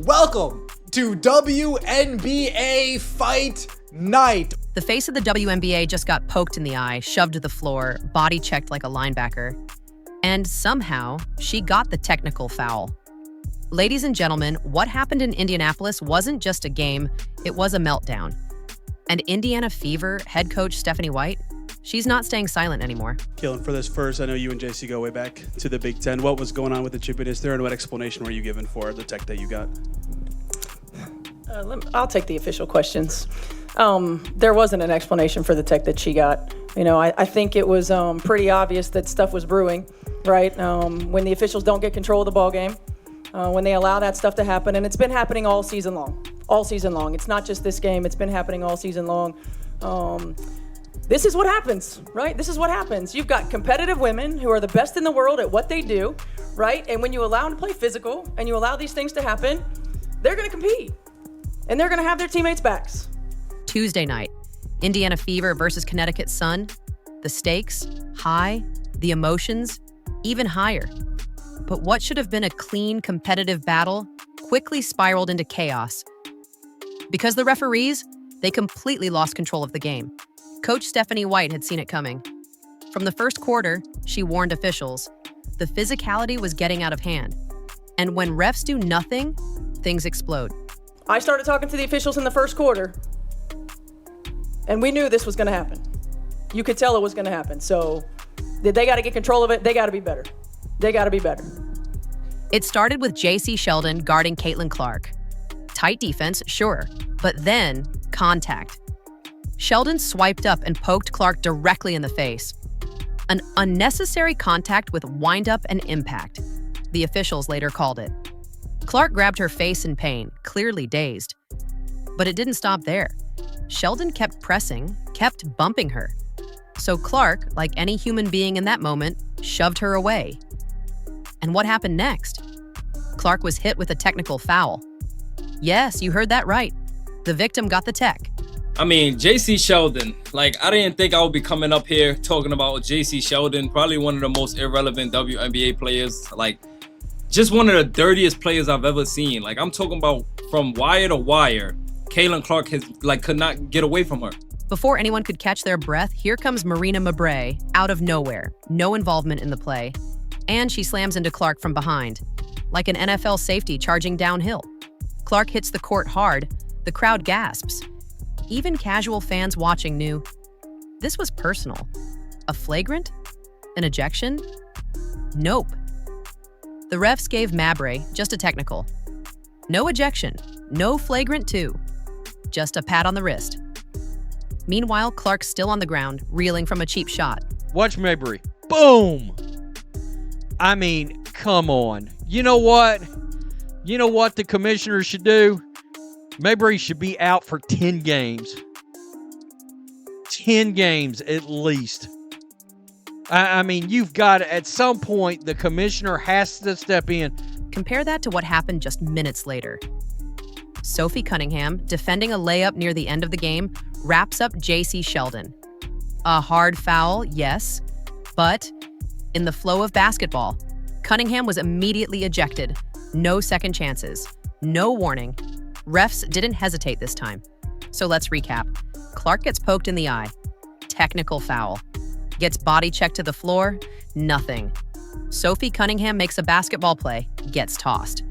Welcome to WNBA Fight Night. The face of the WNBA just got poked in the eye, shoved to the floor, body checked like a linebacker. And somehow, she got the technical foul. Ladies and gentlemen, what happened in Indianapolis wasn't just a game, it was a meltdown. And Indiana Fever head coach Stephanie White, she's not staying silent anymore. Keelan, for this first, I know you and JC go way back to the Big Ten. What was going on with the chip is there, and what explanation were you given for the tech that you got? I'll take the official questions. There wasn't an explanation for the tech that she got. You know, I think it was pretty obvious that stuff was brewing, right? When the officials don't get control of the ball game, when they allow that stuff to happen, and it's been happening all season long. All season long. It's not just this game. It's been happening all season long. This is what happens, right? This is what happens. You've got competitive women who are the best in the world at what they do, right? And when you allow them to play physical and you allow these things to happen, they're going to compete. And they're going to have their teammates' backs. Tuesday night, Indiana Fever versus Connecticut Sun. The stakes, high. The emotions, even higher. But what should have been a clean, competitive battle quickly spiraled into chaos. Because the referees, they completely lost control of the game. Coach Stephanie White had seen it coming. From the first quarter, she warned officials. The physicality was getting out of hand. And when refs do nothing, things explode. I started talking to the officials in the first quarter, and we knew this was going to happen. You could tell it was going to happen. So they got to get control of it. They got to be better. They got to be better. It started with J.C. Sheldon guarding Caitlin Clark. Tight defense, sure, but then contact. Sheldon swiped up and poked Clark directly in the face. An unnecessary contact with wind-up and impact. The officials later called it. Clark grabbed her face in pain, clearly dazed. But it didn't stop there. Sheldon kept pressing, kept bumping her. So Clark, like any human being in that moment, shoved her away. And what happened next? Clark was hit with a technical foul. Yes, you heard that right. The victim got the tech. I mean, J.C. Sheldon, I didn't think I would be coming up here talking about J.C. Sheldon, probably one of the most irrelevant WNBA players, just one of the dirtiest players I've ever seen. I'm talking about from wire to wire, Caitlin Clark could not get away from her. Before anyone could catch their breath, here comes Marina Mabrey out of nowhere, no involvement in the play, and she slams into Clark from behind, like an NFL safety charging downhill. Clark hits the court hard, the crowd gasps. Even casual fans watching knew this was personal. A flagrant? An ejection? Nope. The refs gave Mabrey just a technical. No ejection, no flagrant too. Just a pat on the wrist. Meanwhile, Clark's still on the ground, reeling from a cheap shot. Watch Mabrey. Boom! I mean, come on. You know what? You know what the commissioner should do? Mabrey should be out for 10 games. 10 games at least. I mean, you've got to, at some point, the commissioner has to step in. Compare that to what happened just minutes later. Sophie Cunningham, defending a layup near the end of the game, wraps up J.C. Sheldon. A hard foul, yes, but in the flow of basketball, Cunningham was immediately ejected. No second chances. No warning. Refs didn't hesitate this time. So let's recap. Clark gets poked in the eye. Technical foul. Gets body checked to the floor. Nothing. Sophie Cunningham makes a basketball play. Gets tossed.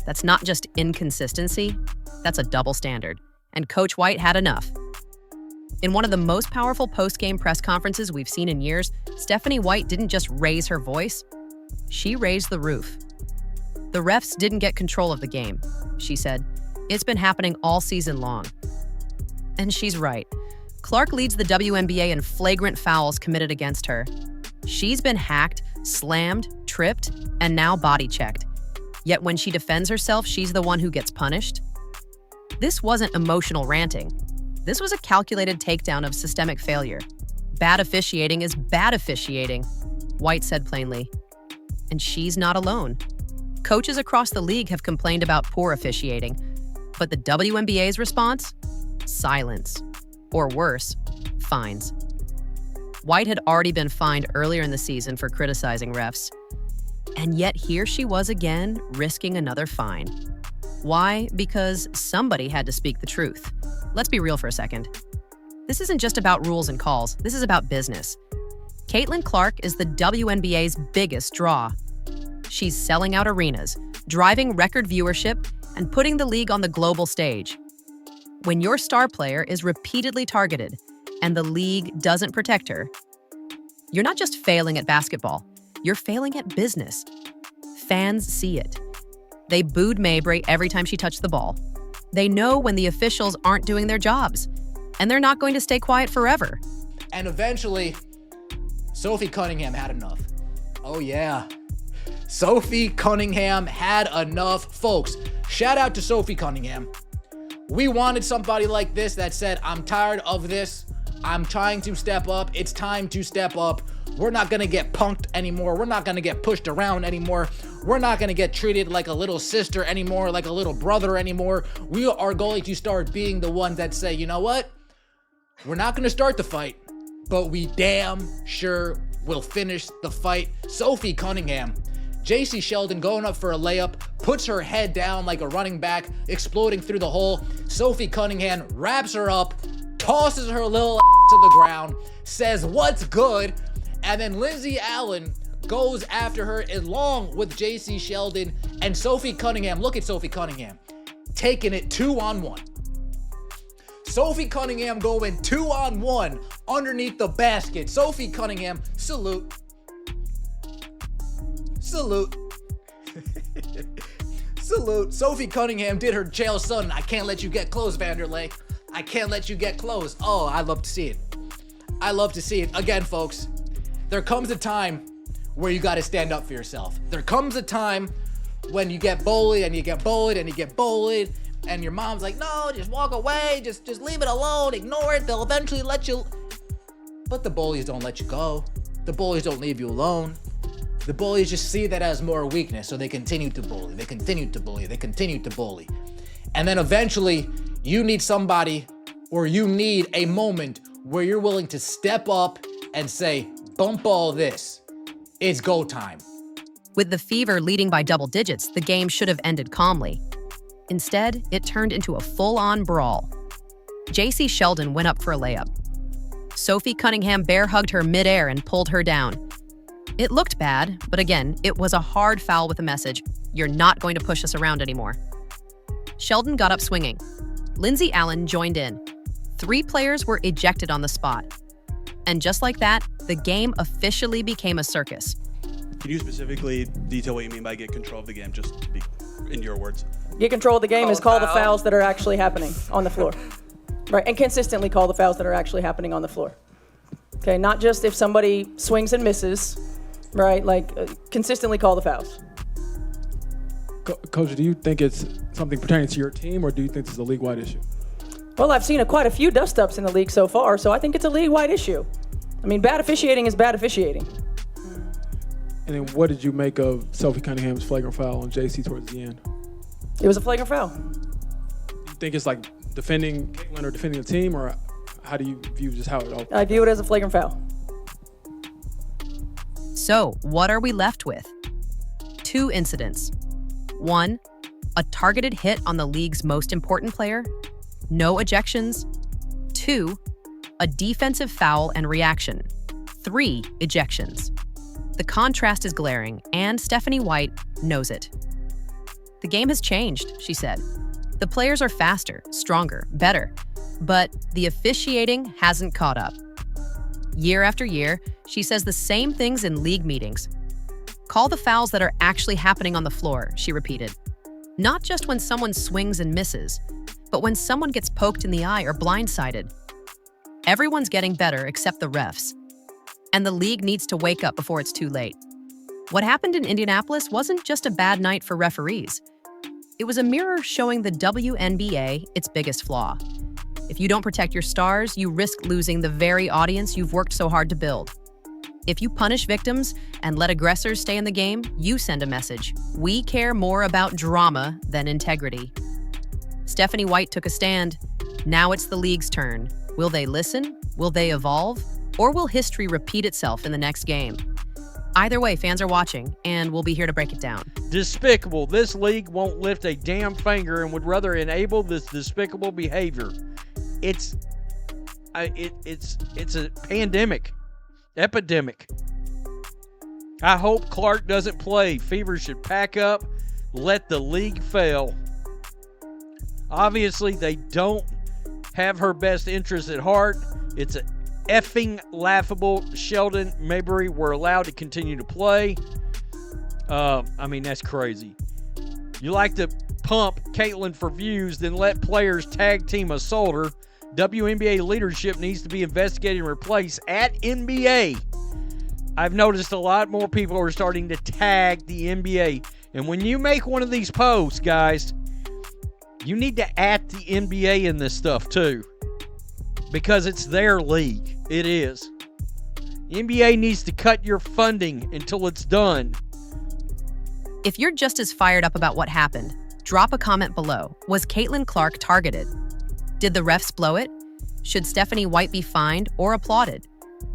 That's not just inconsistency. That's a double standard. And Coach White had enough. In one of the most powerful post-game press conferences we've seen in years, Stephanie White didn't just raise her voice. She raised the roof. The refs didn't get control of the game, she said. It's been happening all season long. And she's right. Clark leads the WNBA in flagrant fouls committed against her. She's been hacked, slammed, tripped, and now body checked. Yet when she defends herself, she's the one who gets punished. This wasn't emotional ranting. This was a calculated takedown of systemic failure. Bad officiating is bad officiating, White said plainly. And she's not alone. Coaches across the league have complained about poor officiating, but the WNBA's response? Silence. Or worse, fines. White had already been fined earlier in the season for criticizing refs. And yet here she was again, risking another fine. Why? Because somebody had to speak the truth. Let's be real for a second. This isn't just about rules and calls. This is about business. Caitlin Clark is the WNBA's biggest draw. She's selling out arenas, driving record viewership, and putting the league on the global stage. When your star player is repeatedly targeted and the league doesn't protect her, you're not just failing at basketball, you're failing at business. Fans see it. They booed Mabry every time she touched the ball. They know when the officials aren't doing their jobs, and they're not going to stay quiet forever. And eventually, Sophie Cunningham had enough. Oh yeah. Sophie Cunningham had enough. Folks, shout out to Sophie Cunningham. We wanted somebody like this that said, I'm tired of this. I'm trying to step up. It's time to step up. We're not going to get punked anymore. We're not going to get pushed around anymore. We're not going to get treated like a little sister anymore, like a little brother anymore. We are going to start being the ones that say, you know what? We're not going to start the fight, but we damn sure will finish the fight. Sophie Cunningham, JC Sheldon going up for a layup, puts her head down like a running back, exploding through the hole. Sophie Cunningham wraps her up, tosses her little to the ground, says, what's good? And then Lindsay Allen goes after her along with JC Sheldon and Sophie Cunningham. Look at Sophie Cunningham taking it 2-on-1. Sophie Cunningham going 2-on-1 underneath the basket. Sophie Cunningham, salute. Salute. Salute. Sophie Cunningham did her jail son. I can't let you get close, Vanderlei. I can't let you get close. Oh, I love to see it. I love to see it. Again, folks, there comes a time where you got to stand up for yourself. There comes a time when you get bullied and you get bullied and you get bullied and your mom's like, no, just walk away. Just leave it alone. Ignore it. They'll eventually let you. But the bullies don't let you go. The bullies don't leave you alone. The bullies just see that as more weakness, so they continue to bully. They continue to bully. They continue to bully. And then eventually, you need somebody or you need a moment where you're willing to step up and say, bump all this. It's go time. With the Fever leading by double digits, the game should have ended calmly. Instead, it turned into a full-on brawl. JC Sheldon went up for a layup. Sophie Cunningham bear-hugged her midair and pulled her down. It looked bad, but again, it was a hard foul with a message, you're not going to push us around anymore. Sheldon got up swinging. Lindsay Allen joined in. 3 players were ejected on the spot. And just like that, the game officially became a circus. Can you specifically detail what you mean by get control of the game, just to be in your words? Get control of the game is call the fouls that are actually happening on the floor. Right, and consistently call the fouls that are actually happening on the floor. Okay, not just if somebody swings and misses, right? Consistently call the fouls. Coach, do you think it's something pertaining to your team, or do you think it's a league-wide issue? Well, I've seen quite a few dust-ups in the league so far, so I think it's a league-wide issue. I mean, bad officiating is bad officiating. And then what did you make of Sophie Cunningham's flagrant foul on JC towards the end? It was a flagrant foul. Do you think it's like defending Caitlin or defending the team, or how do you view just how it all? I view it as a flagrant foul. So, what are we left with? 2 incidents. 1, a targeted hit on the league's most important player. No ejections. 2, a defensive foul and reaction. 3 ejections. The contrast is glaring, and Stephanie White knows it. The game has changed, she said. The players are faster, stronger, better, but the officiating hasn't caught up. Year after year, she says the same things in league meetings. Call the fouls that are actually happening on the floor, she repeated. Not just when someone swings and misses, but when someone gets poked in the eye or blindsided. Everyone's getting better except the refs. And the league needs to wake up before it's too late. What happened in Indianapolis wasn't just a bad night for referees. It was a mirror showing the WNBA its biggest flaw. If you don't protect your stars, you risk losing the very audience you've worked so hard to build. If you punish victims and let aggressors stay in the game, you send a message. We care more about drama than integrity. Stephanie White took a stand. Now it's the league's turn. Will they listen? Will they evolve? Or will history repeat itself in the next game? Either way, fans are watching, and we'll be here to break it down. Despicable. This league won't lift a damn finger and would rather enable this despicable behavior. It's a pandemic, epidemic. I hope Clark doesn't play. Fever should pack up, let the league fail. Obviously, they don't have her best interest at heart. It's a effing laughable. Sheldon Mayberry were allowed to continue to play. I mean, that's crazy. You like to pump Caitlin for views, then let players tag team assault her. WNBA leadership needs to be investigated and replaced at NBA. I've noticed a lot more people are starting to tag the NBA. And when you make one of these posts, guys, you need to at the NBA in this stuff too. Because it's their league. It is. The NBA needs to cut your funding until it's done. If you're just as fired up about what happened, drop a comment below. Was Caitlin Clark targeted? Did the refs blow it? Should Stephanie White be fined or applauded?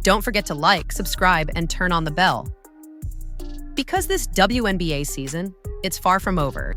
Don't forget to like, subscribe, and turn on the bell. Because this WNBA season, it's far from over.